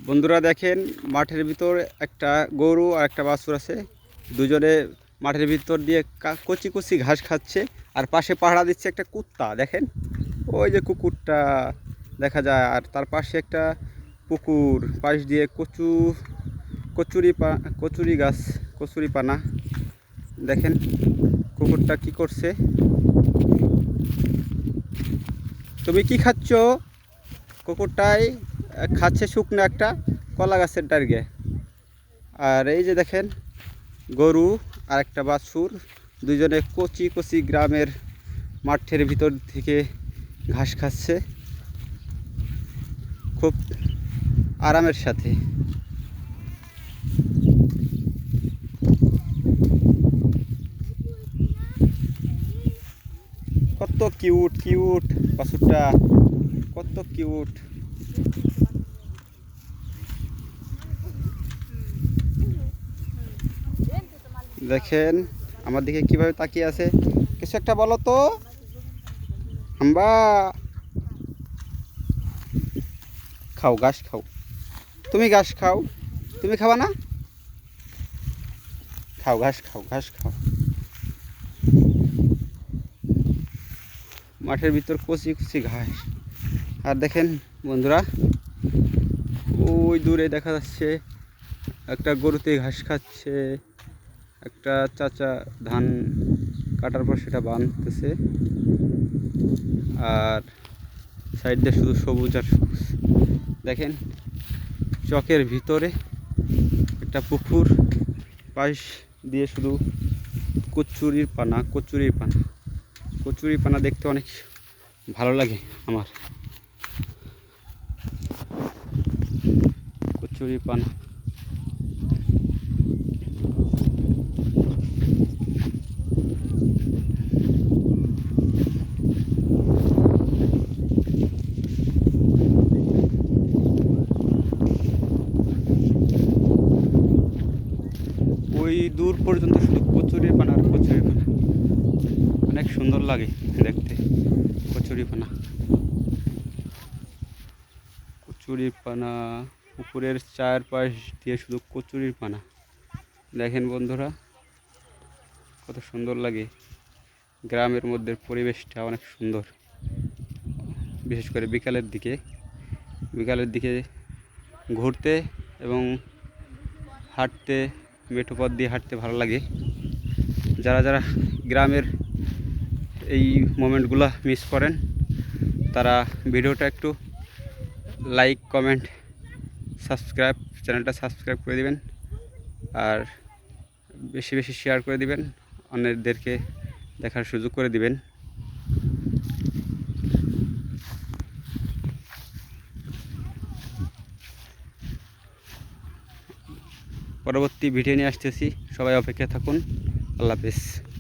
বন্ধুরা দেখেন, মাঠের ভিতর একটা গরু আর একটা বাছুর আছে। দুজনে মাঠের ভিতর দিয়ে কচি কচি ঘাস খাচ্ছে, আর পাশে পাহারা দিচ্ছে একটা কুত্তা। দেখেন, ওই যে কুকুরটা দেখা যায়, আর তার পাশে একটা পুকুর, পাশ দিয়ে কচুরি গাছ, কচুরি পানা। দেখেন কুকুরটা কি করছে। তুমি কি খাচ্ছ? কুকুরটাই খাচ্ছে শুকনো একটা কলা গাছের ডারগে। আর এই যে দেখেন গরু আর একটা বাছুর, দুজনে কচি কচি গ্রামের মাঠের ভিতর থেকে ঘাস খাচ্ছে খুব আরামের সাথে। কত কিউট কিউট বাছুরটা, কত কিউট। দেখেন আমার দিকে কিভাবে তাকিয়ে আছে। কিছু একটা বলো তো হাম্বা। খাও, ঘাস খাও, তুমি ঘাস খাও। তুমি খাবা না? খাও, ঘাস খাও, ঘাস খাও। মাঠের ভিতর কচি কচি ঘাস। আর দেখেন বন্ধুরা, ওই দূরে দেখা যাচ্ছে একটা গরুতে ঘাস খাচ্ছে, একটা চাচা ধান কাটার পর সেটা বাঁধতেছে। আর সাইড দিয়ে শুধু সবুজ আর সবুজ। দেখেন চকের ভিতরে একটা পুকুর, পাশ দিয়ে শুধু কচুরির পানা, কচুরির পানা। কচুরি পানা দেখতে অনেক ভালো লাগে আমার। কচুরি পানা। ওই দূর পর্যন্ত শুধু কচুরি পানা আর কচুরি পানা। অনেক সুন্দর লাগে দেখতে কচুরি পানা। কচুরি পানা, পুকুরের চারপাশ দিয়ে শুধু কচুরির পানা। দেখেন বন্ধুরা কত সুন্দর লাগে। গ্রামের মধ্যে পরিবেশটা অনেক সুন্দর, বিশেষ করে বিকালের দিকে ঘুরতে এবং হাঁটতে, মেঠো পথ দিয়ে হাঁটতে ভালো লাগে। যারা যারা গ্রামের এই মোমেন্টগুলো মিস করেন, তারা ভিডিওটা একটু লাইক, কমেন্ট, সাবস্ক্রাইব, চ্যানেলটা সাবস্ক্রাইব করে দিবেন। আর বেশি বেশি শেয়ার করে দিবেন, অন্যদেরকে দেখার সুযোগ করে দিবেন। পরবর্তী ভিডিও নিয়ে আসতেছি, সবাই অপেক্ষা থাকুন। আল্লাহ হাফেজ।